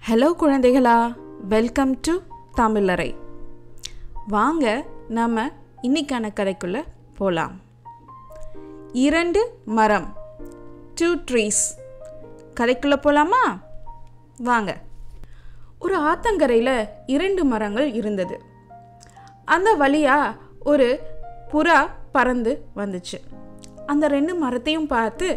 Hello குழந்தைகளா, welcome to தமிழறை. வாங்க நம்ம இன்னைக்கான கதைக்குள்ள போகலாம். 2 மரம், 2 trees. கதைக்குள்ள போகலாமா? வாங்க. ஒரு ஆத்தங்கரையில் 2 மரங்கள் இருந்தது. அந்த வழியா ஒரு புறா பறந்து வந்துச்சு. அந்த 2 மரத்தையும் பார்த்து,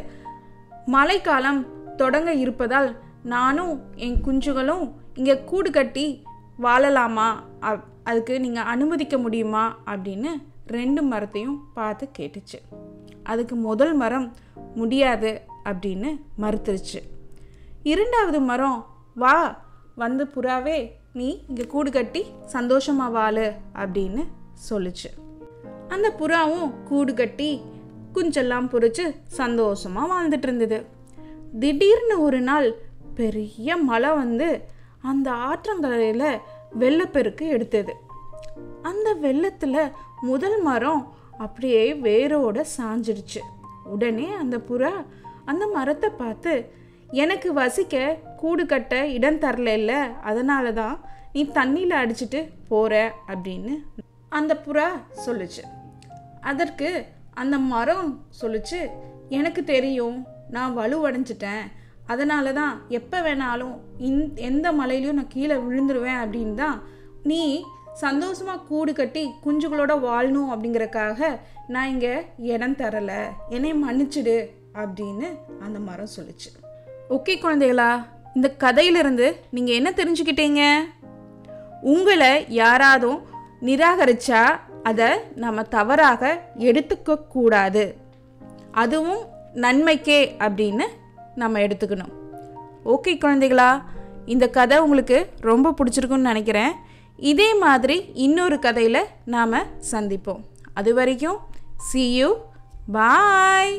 மழைக்காலம் தொடங்க இருப்பதால் நானும் என் குஞ்சுகளும் இங்கே கூடு கட்டி வாழலாமா, அதுக்கு நீங்கள் அனுமதிக்க முடியுமா அப்படின்னு 2 மரத்தையும் பார்த்து கேட்டுச்சு. அதுக்கு முதல் மரம் முடியாது அப்படின்னு மறுத்துருச்சு. 2வது மரம், வா வந்து புறாவே, நீ இங்கே கூடு கட்டி சந்தோஷமாக வாழு அப்படின்னு சொல்லுச்சு. அந்த புறாவும் கூடு கட்டி குஞ்செல்லாம் பொறிச்சு சந்தோஷமாக வாழ்ந்துட்டு இருந்தது. திடீர்னு ஒரு நாள் பெரிய மழை வந்து அந்த ஆற்றங்கரையில் வெள்ளப்பெருக்கு எடுத்தது. அந்த வெள்ளத்தில் முதல் மரம் அப்படியே வேரோட சாஞ்சிடுச்சு. உடனே அந்த புறா அந்த மரத்தை பார்த்து, எனக்கு வசிக்க கூடு கட்ட இடம் தரல, அதனால தான் நீ தண்ணியில் அடிச்சிட்டு போகிற அப்படின்னு அந்த புறா சொல்லுச்சு. அதற்கு அந்த மரம் சொல்லுச்சு, எனக்கு தெரியும், நான் வலுவடைஞ்சிட்டேன், அதனால தான் எப்போ வேணாலும் எந்த மலையிலையும் நான் கீழே விழுந்துருவேன் அப்படின்னு தான் நீ சந்தோஷமாக கூடு கட்டி குஞ்சுகளோட வாழணும் அப்படிங்கிறக்காக நான் இங்கே இடம் தரலை, என்னை மன்னிச்சிடு அப்படின்னு அந்த மரம் சொல்லிச்சு. ஓகே குழந்தைகளா, இந்த கதையிலிருந்து நீங்கள் என்ன தெரிஞ்சுக்கிட்டீங்க? உங்களை யாராதும் நிராகரித்தா அதை நம்ம தவறாக எடுத்துக்க கூடாது, அதுவும் நன்மைக்கே அப்படின்னு நம்ம எடுத்துக்கணும். ஓகே குழந்தைகளா, இந்த கதை உங்களுக்கு ரொம்ப பிடிச்சிருக்குன்னு நினைக்கிறேன். இதே மாதிரி இன்னொரு கதையில் நாம் சந்திப்போம். அது வரைக்கும் see you, bye.